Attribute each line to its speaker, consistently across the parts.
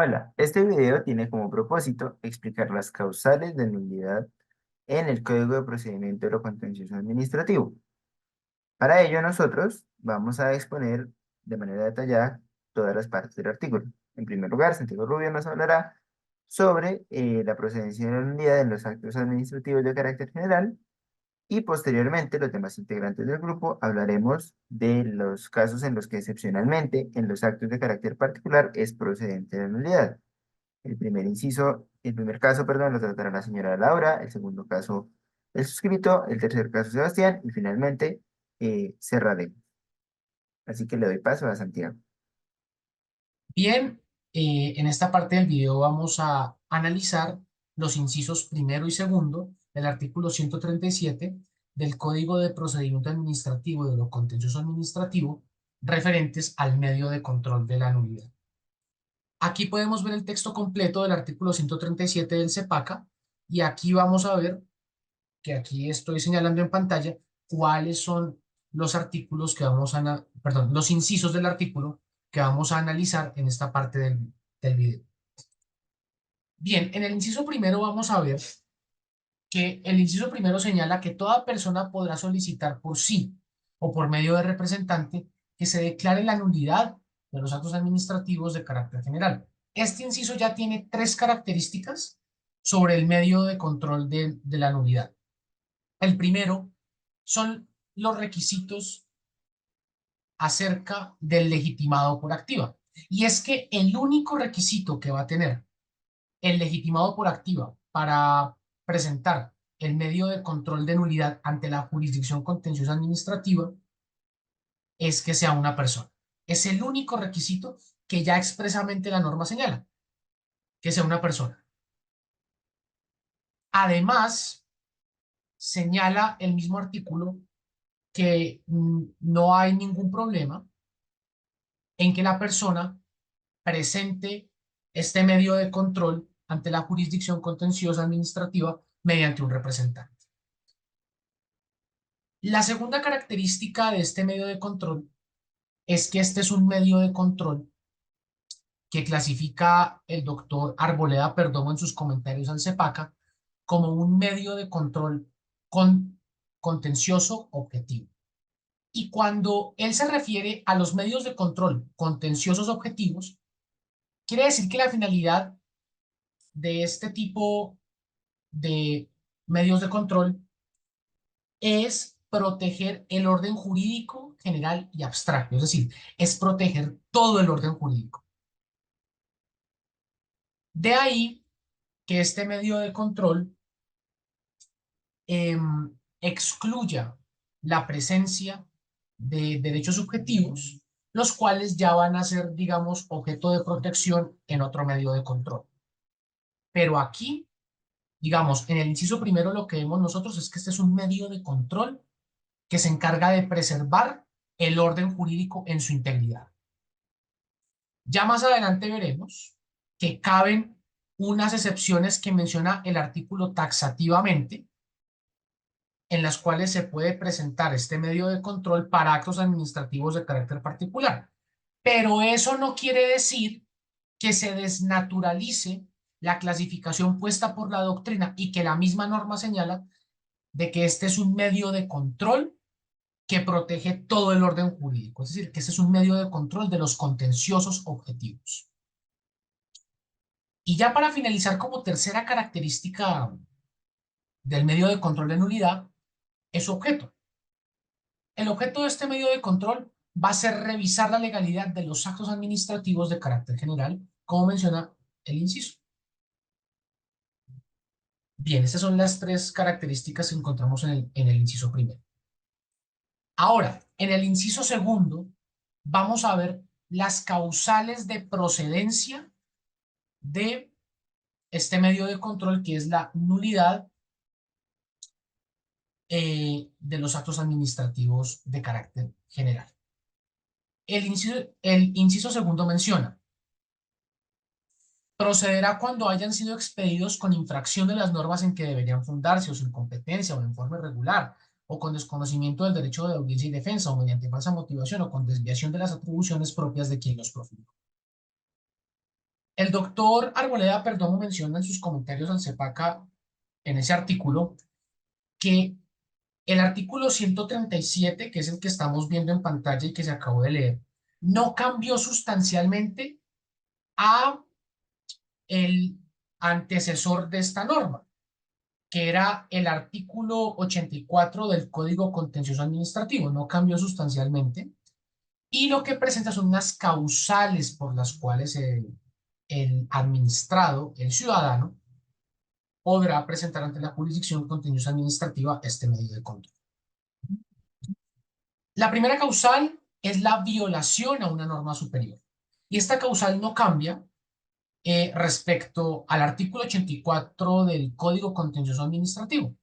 Speaker 1: Hola, este video tiene como propósito explicar las causales de nulidad en el Código de Procedimiento de lo Contencioso Administrativo. Para ello nosotros vamos a exponer de manera detallada todas las partes del artículo. En primer lugar, Santiago Rubio nos hablará sobre la procedencia de la nulidad en los actos administrativos de carácter general y posteriormente los demás integrantes del grupo hablaremos de los casos en los que excepcionalmente en los actos de carácter particular es procedente la nulidad. El primer caso, perdón, lo tratará la señora Laura, el segundo caso el suscrito, el tercer caso Sebastián y finalmente cerraremos. Así que le doy paso a Santiago.
Speaker 2: Bien, en esta parte del video vamos a analizar los incisos primero y segundo del artículo 137 del Código de Procedimiento Administrativo y de lo Contencioso Administrativo referentes al medio de control de la nulidad. Aquí podemos ver el texto completo del artículo 137 del CEPACA y aquí vamos a ver que aquí estoy señalando en pantalla cuáles son los artículos que vamos a, perdón, los incisos del artículo que vamos a analizar en esta parte del video. Bien, en el inciso primero vamos a ver que el inciso primero señala que toda persona podrá solicitar por sí o por medio de representante que se declare la nulidad de los actos administrativos de carácter general. Este inciso ya tiene tres características sobre el medio de control de la nulidad. El primero son los requisitos acerca del legitimado por activa. Y es que el único requisito que va a tener el legitimado por activa para presentar el medio de control de nulidad ante la jurisdicción contenciosa administrativa es que sea una persona. Es el único requisito que ya expresamente la norma señala, que sea una persona. Además, señala el mismo artículo que no hay ningún problema en que la persona presente este medio de control ante la jurisdicción contenciosa administrativa mediante un representante. La segunda característica de este medio de control es que este es un medio de control que clasifica el doctor Arboleda Perdomo en sus comentarios al CEPACA como un medio de control contencioso objetivo. Y cuando él se refiere a los medios de control contenciosos objetivos, quiere decir que la finalidad de este tipo de medios de control es proteger el orden jurídico general y abstracto, es decir, es proteger todo el orden jurídico. De ahí que este medio de control excluya la presencia de derechos subjetivos, los cuales ya van a ser, digamos, objeto de protección en otro medio de control. Pero aquí, digamos, en el inciso primero lo que vemos nosotros es que este es un medio de control que se encarga de preservar el orden jurídico en su integridad. Ya más adelante veremos que caben unas excepciones que menciona el artículo taxativamente, en las cuales se puede presentar este medio de control para actos administrativos de carácter particular. Pero eso no quiere decir que se desnaturalice la clasificación puesta por la doctrina y que la misma norma señala de que este es un medio de control que protege todo el orden jurídico. Es decir, que este es un medio de control de los contenciosos objetivos. Y ya para finalizar, como tercera característica del medio de control de nulidad, es su objeto. El objeto de este medio de control va a ser revisar la legalidad de los actos administrativos de carácter general, como menciona el inciso. Bien, estas son las tres características que encontramos en el inciso primero. Ahora, en el inciso segundo, vamos a ver las causales de procedencia de este medio de control, que es la nulidad de los actos administrativos de carácter general. El inciso segundo menciona: procederá cuando hayan sido expedidos con infracción de las normas en que deberían fundarse, o sin competencia, o en forma irregular, o con desconocimiento del derecho de audiencia y defensa, o mediante falsa motivación, o con desviación de las atribuciones propias de quien los profirió. El doctor Arboleda Perdomo menciona en sus comentarios al CEPACA, en ese artículo, que el artículo 137, que es el que estamos viendo en pantalla y que se acabó de leer, no cambió sustancialmente a el antecesor de esta norma, que era el artículo 84 del Código Contencioso Administrativo. No cambió sustancialmente. Y lo que presenta son unas causales por las cuales el administrado, el ciudadano, podrá presentar ante la jurisdicción contenciosa administrativa este medio de control. La primera causal es la violación a una norma superior. Y esta causal no cambia respecto al artículo 84 del Código Contencioso Administrativo.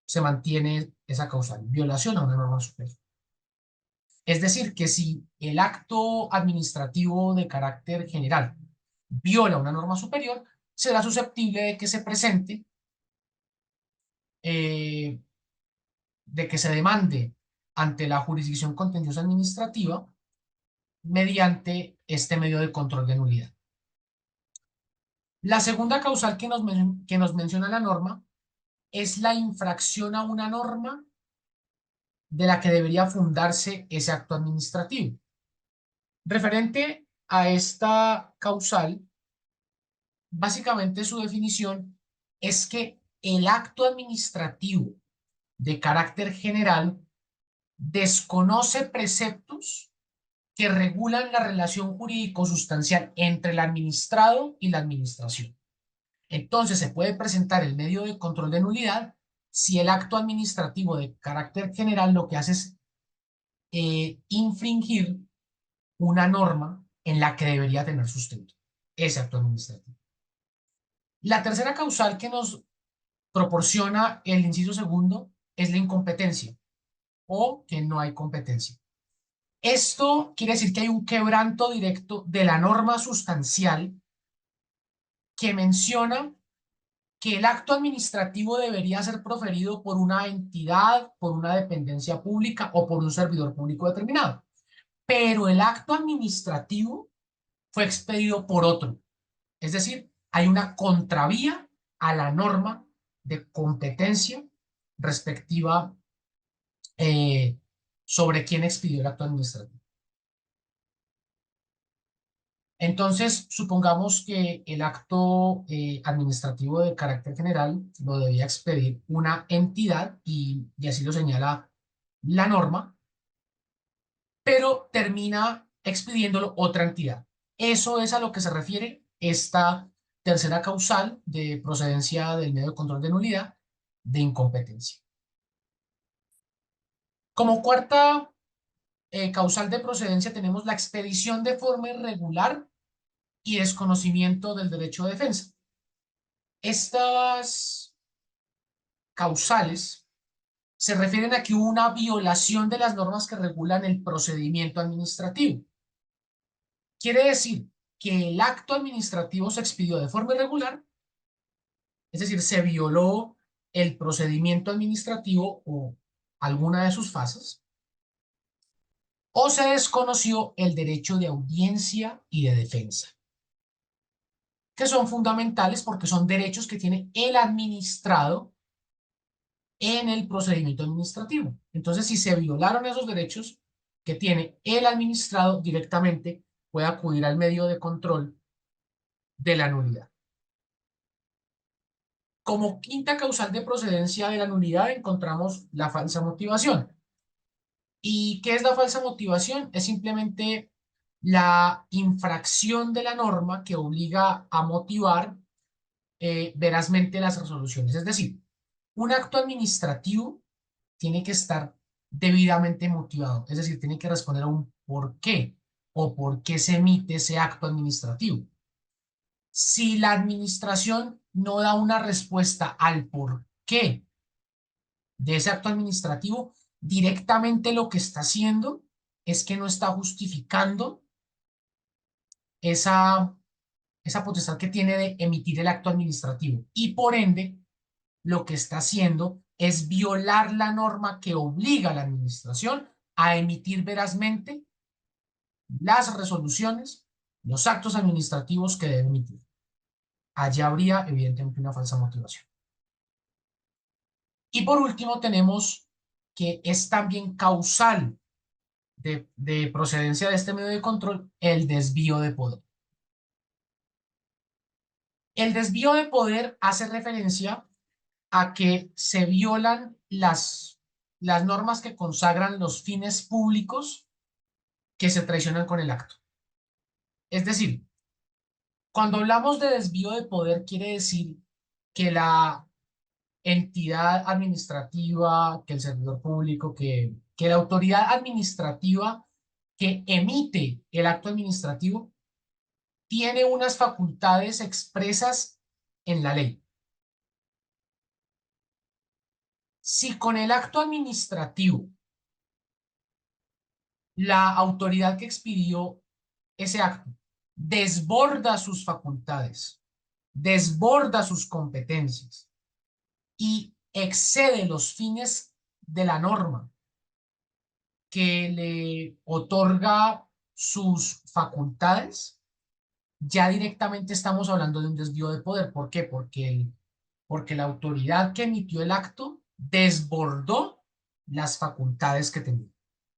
Speaker 2: Se mantiene esa causal, violación a una norma superior. Es decir, que si el acto administrativo de carácter general viola una norma superior, será susceptible de que se presente, eh, de que se demande ante la jurisdicción contenciosa administrativa mediante este medio de control de nulidad. La segunda causal que nos menciona la norma es la infracción a una norma de la que debería fundarse ese acto administrativo. Referente a esta causal, básicamente su definición es que el acto administrativo de carácter general desconoce preceptos que regulan la relación jurídico-sustancial entre el administrado y la administración. Entonces se puede presentar el medio de control de nulidad si el acto administrativo de carácter general lo que hace es infringir una norma en la que debería tener sustento ese acto administrativo. La tercera causal que nos proporciona el inciso segundo es la incompetencia o que no hay competencia. Esto quiere decir que hay un quebranto directo de la norma sustancial que menciona que el acto administrativo debería ser proferido por una entidad, por una dependencia pública o por un servidor público determinado. Pero el acto administrativo fue expedido por otro. Es decir, hay una contravía a la norma de competencia respectiva sobre quién expidió el acto administrativo. Entonces, supongamos que el acto administrativo de carácter general lo debía expedir una entidad y así lo señala la norma, pero termina expidiéndolo otra entidad. Eso es a lo que se refiere esta tercera causal de procedencia del medio de control de nulidad de incompetencia. Como cuarta causal de procedencia tenemos la expedición de forma irregular y desconocimiento del derecho de defensa. Estas causales se refieren a que hubo una violación de las normas que regulan el procedimiento administrativo. Quiere decir que el acto administrativo se expidió de forma irregular, es decir, se violó el procedimiento administrativo o alguna de sus fases, o se desconoció el derecho de audiencia y de defensa, que son fundamentales porque son derechos que tiene el administrado en el procedimiento administrativo. Entonces, si se violaron esos derechos que tiene el administrado directamente, puede acudir al medio de control de la nulidad. Como quinta causal de procedencia de la nulidad encontramos la falsa motivación. ¿Y qué es la falsa motivación? Es simplemente la infracción de la norma que obliga a motivar verazmente las resoluciones. Es decir, un acto administrativo tiene que estar debidamente motivado, es decir, tiene que responder a un por qué o por qué se emite ese acto administrativo. Si la administración no da una respuesta al por qué de ese acto administrativo, directamente lo que está haciendo es que no está justificando esa, esa potestad que tiene de emitir el acto administrativo y por ende lo que está haciendo es violar la norma que obliga a la administración a emitir verazmente las resoluciones, los actos administrativos que debe emitir. allí habría evidentemente una falsa motivación. Y por último tenemos que es también causal de procedencia de este medio de control el desvío de poder. El desvío de poder hace referencia a que se violan las normas que consagran los fines públicos que se traicionan con el acto. Es decir, cuando hablamos de desvío de poder, quiere decir que la entidad administrativa, que el servidor público, que la autoridad administrativa que emite el acto administrativo tiene unas facultades expresas en la ley. Si con el acto administrativo la autoridad que expidió ese acto desborda sus facultades, desborda sus competencias y excede los fines de la norma que le otorga sus facultades, ya directamente estamos hablando de un desvío de poder. ¿Por qué? Porque la autoridad que emitió el acto desbordó las facultades que tenía.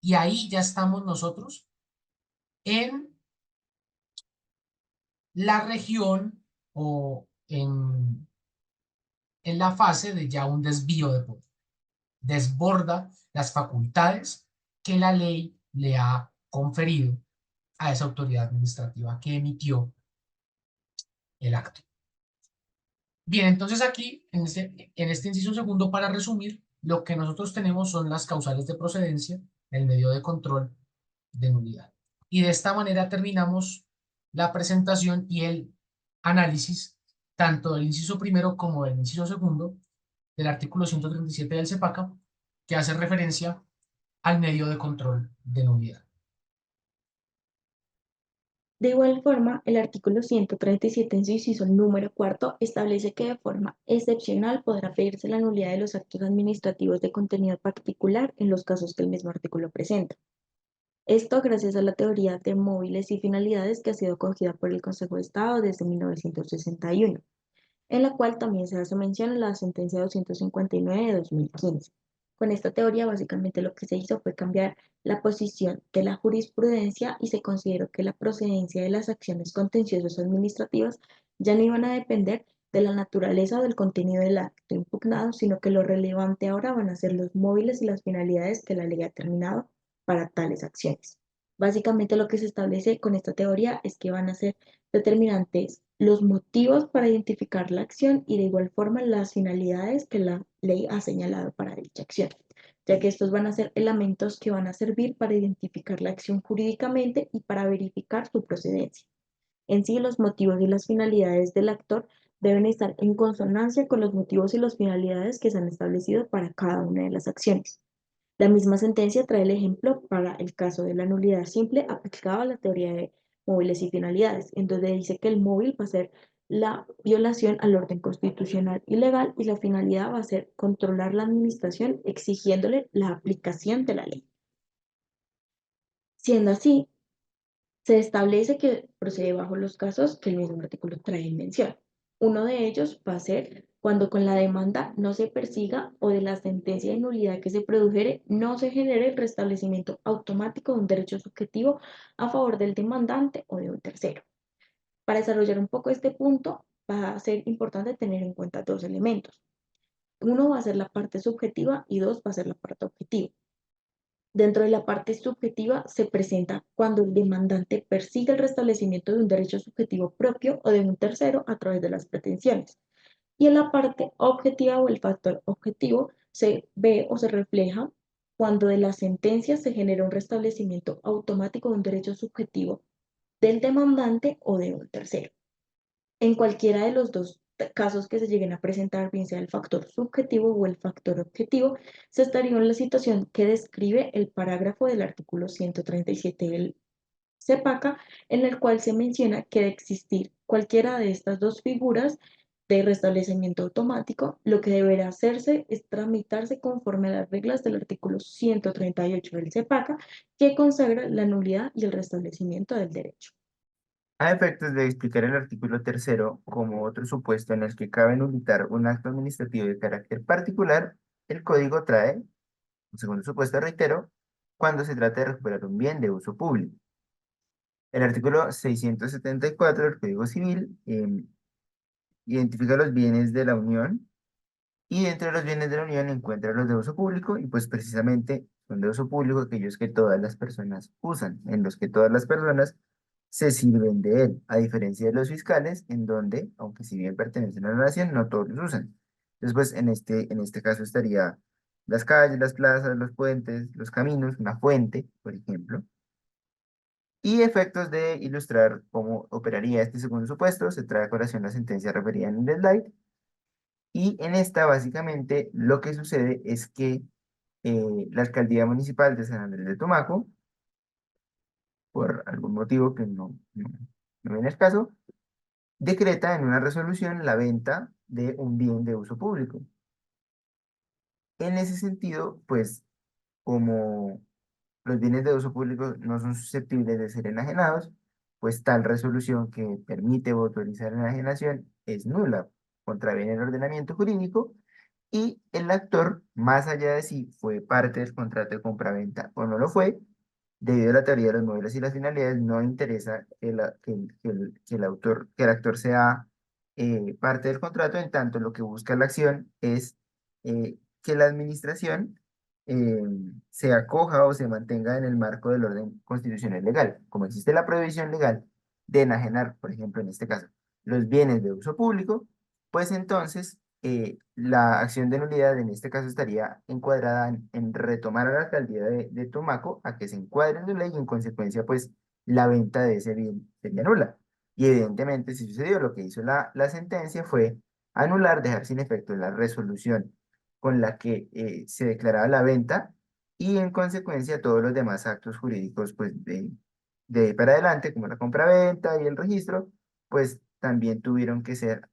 Speaker 2: Y ahí ya estamos nosotros en la región o en la fase de ya un desvío de poder. Desborda las facultades que la ley le ha conferido a esa autoridad administrativa que emitió el acto. Bien, entonces aquí, en este inciso segundo, para resumir, lo que nosotros tenemos son las causales de procedencia, el medio de control de nulidad. Y de esta manera terminamos la presentación y el análisis tanto del inciso primero como del inciso segundo del artículo 137 del CEPACA, que hace referencia al medio de control de nulidad.
Speaker 3: De igual forma, el artículo 137 en su inciso número cuarto establece que de forma excepcional podrá pedirse la nulidad de los actos administrativos de contenido particular en los casos que el mismo artículo presenta. Esto gracias a la teoría de móviles y finalidades que ha sido acogida por el Consejo de Estado desde 1961, en la cual también se hace mención en la sentencia 259 de 2015. Con esta teoría, básicamente lo que se hizo fue cambiar la posición de la jurisprudencia y se consideró que la procedencia de las acciones contenciosas administrativas ya no iban a depender de la naturaleza o del contenido del acto impugnado, sino que lo relevante ahora van a ser los móviles y las finalidades que la ley ha determinado para tales acciones. Básicamente lo que se establece con esta teoría es que van a ser determinantes los motivos para identificar la acción y de igual forma las finalidades que la ley ha señalado para dicha acción, ya que estos van a ser elementos que van a servir para identificar la acción jurídicamente y para verificar su procedencia. En sí, los motivos y las finalidades del actor deben estar en consonancia con los motivos y las finalidades que se han establecido para cada una de las acciones. La misma sentencia trae el ejemplo para el caso de la nulidad simple aplicado a la teoría de móviles y finalidades, en donde dice que el móvil va a ser la violación al orden constitucional y legal y la finalidad va a ser controlar la administración exigiéndole la aplicación de la ley. Siendo así, se establece que procede bajo los casos que el mismo artículo trae en mención. Uno de ellos va a ser cuando con la demanda no se persiga o de la sentencia de nulidad que se produjere no se genere el restablecimiento automático de un derecho subjetivo a favor del demandante o de un tercero. Para desarrollar un poco este punto, va a ser importante tener en cuenta dos elementos. Uno va a ser la parte subjetiva y dos va a ser la parte objetiva. Dentro de la parte subjetiva se presenta cuando el demandante persigue el restablecimiento de un derecho subjetivo propio o de un tercero a través de las pretensiones. Y en la parte objetiva o el factor objetivo se ve o se refleja cuando de la sentencia se genera un restablecimiento automático de un derecho subjetivo del demandante o de un tercero. En cualquiera de los dos casos que se lleguen a presentar, bien sea el factor subjetivo o el factor objetivo, se estaría en la situación que describe el parágrafo del artículo 137 del CEPACA, en el cual se menciona que de existir cualquiera de estas dos figuras de restablecimiento automático, lo que deberá hacerse es tramitarse conforme a las reglas del artículo 138 del CEPACA, que consagra la nulidad y el restablecimiento del derecho.
Speaker 1: A efectos de explicar el artículo tercero como otro supuesto en el que cabe nulitar un acto administrativo de carácter particular, el código trae, un segundo supuesto, reitero, cuando se trata de recuperar un bien de uso público. El artículo 674 del Código Civil identifica los bienes de la Unión y dentro de los bienes de la Unión encuentra los de uso público y pues precisamente son de uso público aquellos que todas las personas usan, en los que todas las personas se sirven de él, a diferencia de los fiscales, en donde, aunque si bien pertenecen a la nación, no todos los usan. Entonces, pues en este caso estaría las calles, las plazas, los puentes, los caminos, una fuente, por ejemplo. Y efectos de ilustrar cómo operaría este segundo supuesto, se trae a colación la sentencia referida en el slide. Y en esta, básicamente, lo que sucede es que la alcaldía municipal de San Andrés de Tumaco, por algún motivo que no viene al caso, decreta en una resolución la venta de un bien de uso público. En ese sentido, pues, como los bienes de uso público no son susceptibles de ser enajenados, pues tal resolución que permite o autorizar la enajenación es nula, contraviene el ordenamiento jurídico y el actor, más allá de si fue parte del contrato de compraventa o no lo fue, debido a la teoría de los modelos y las finalidades, no interesa que el actor sea parte del contrato, en tanto lo que busca la acción es que la administración eh, se acoja o se mantenga en el marco del orden constitucional legal. Como existe la prohibición legal de enajenar, por ejemplo, en este caso, los bienes de uso público, pues entonces la acción de nulidad en este caso estaría encuadrada en retomar a la alcaldía de Tumaco a que se encuadre en la ley y en consecuencia pues la venta de ese bien sería nula. Y evidentemente si sucedió lo que hizo la sentencia fue anular, dejar sin efecto la resolución con la que se declaraba la venta y en consecuencia todos los demás actos jurídicos pues de ahí para adelante como la compraventa y el registro pues también tuvieron que ser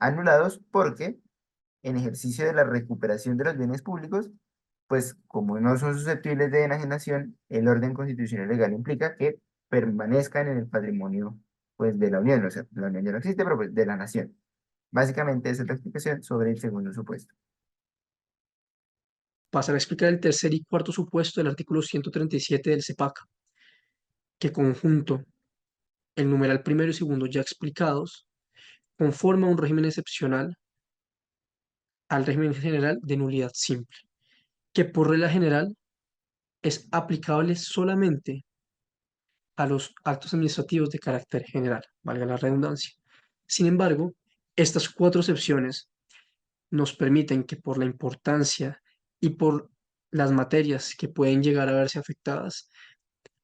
Speaker 1: anulados porque en ejercicio de la recuperación de los bienes públicos, pues como no son susceptibles de enajenación, el orden constitucional legal implica que permanezcan en el patrimonio pues de la Unión, o sea, la Unión ya no existe, pero pues de la nación. Básicamente esa es la explicación sobre el segundo supuesto.
Speaker 4: Pasaré a explicar el tercer y cuarto supuesto del artículo 137 del CEPAC, que conjunto el numeral primero y segundo ya explicados conforma un régimen excepcional al régimen general de nulidad simple, que por regla general es aplicable solamente a los actos administrativos de carácter general, valga la redundancia. Sin embargo, estas cuatro excepciones nos permiten que por la importancia y por las materias que pueden llegar a verse afectadas,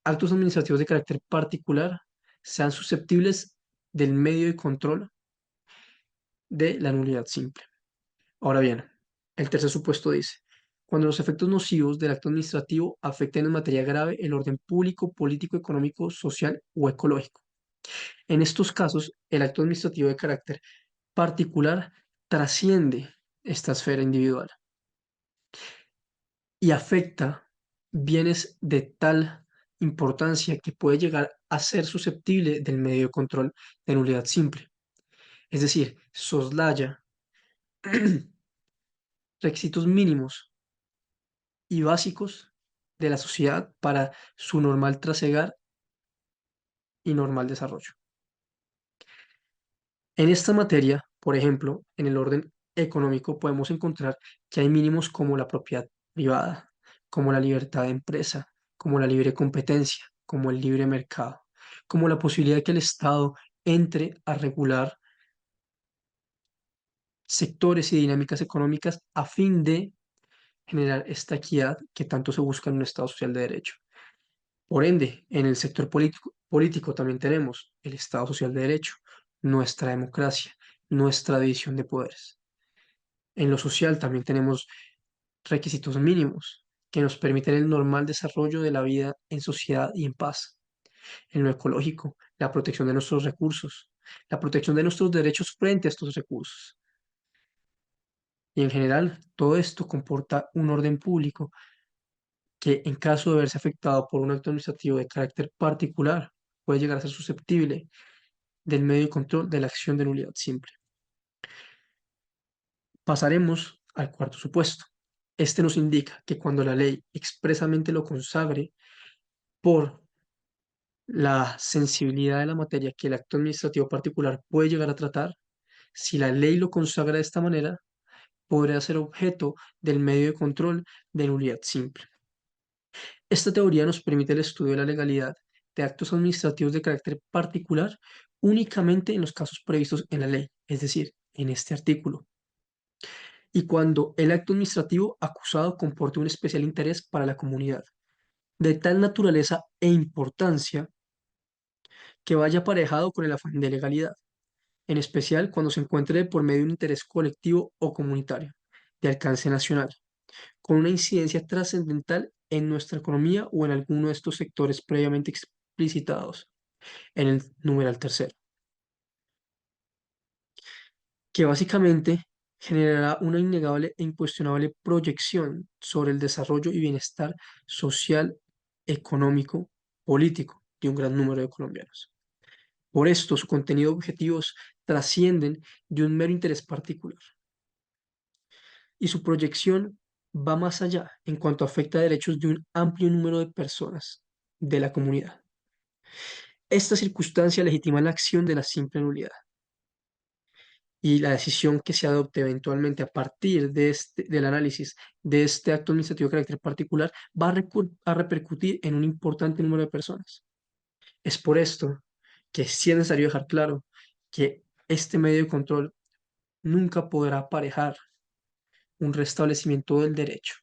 Speaker 4: actos administrativos de carácter particular sean susceptibles del medio de control de la nulidad simple. Ahora bien, el tercer supuesto dice, cuando los efectos nocivos del acto administrativo afecten en materia grave el orden público, político, económico, social o ecológico. En estos casos, el acto administrativo de carácter particular trasciende esta esfera individual y afecta bienes de tal importancia que puede llegar a ser susceptible del medio de control de nulidad simple. Es decir, soslaya requisitos mínimos y básicos de la sociedad para su normal trasegar y normal desarrollo. En esta materia, por ejemplo, en el orden económico podemos encontrar que hay mínimos como la propiedad privada, como la libertad de empresa, como la libre competencia, como el libre mercado, como la posibilidad de que el Estado entre a regular sectores y dinámicas económicas a fin de generar esta equidad que tanto se busca en un Estado social de derecho. Por ende, en el sector político también tenemos el Estado social de derecho, nuestra democracia, nuestra división de poderes. En lo social también tenemos requisitos mínimos que nos permiten el normal desarrollo de la vida en sociedad y en paz. En lo ecológico, la protección de nuestros recursos, la protección de nuestros derechos frente a estos recursos. Y en general, todo esto comporta un orden público que en caso de verse afectado por un acto administrativo de carácter particular, puede llegar a ser susceptible del medio de control de la acción de nulidad simple. Pasaremos al cuarto supuesto. Este nos indica que cuando la ley expresamente lo consagre por la sensibilidad de la materia que el acto administrativo particular puede llegar a tratar, si la ley lo consagra de esta manera, podrá ser objeto del medio de control de nulidad simple. Esta teoría nos permite el estudio de la legalidad de actos administrativos de carácter particular únicamente en los casos previstos en la ley, es decir, en este artículo, y cuando el acto administrativo acusado comporte un especial interés para la comunidad, de tal naturaleza e importancia que vaya aparejado con el afán de legalidad, en especial cuando se encuentre por medio de un interés colectivo o comunitario, de alcance nacional, con una incidencia trascendental en nuestra economía o en alguno de estos sectores previamente explicitados en el numeral tercero, que básicamente generará una innegable e incuestionable proyección sobre el desarrollo y bienestar social, económico, político de un gran número de colombianos. Por esto, su contenido y objetivos trascienden de un mero interés particular y su proyección va más allá en cuanto afecta a derechos de un amplio número de personas de la comunidad. Esta circunstancia legitima la acción de la simple nulidad y la decisión que se adopte eventualmente a partir del análisis de este acto administrativo de carácter particular va a repercutir en un importante número de personas. Es por esto que sí es necesario dejar claro que este medio de control nunca podrá aparejar un restablecimiento del derecho.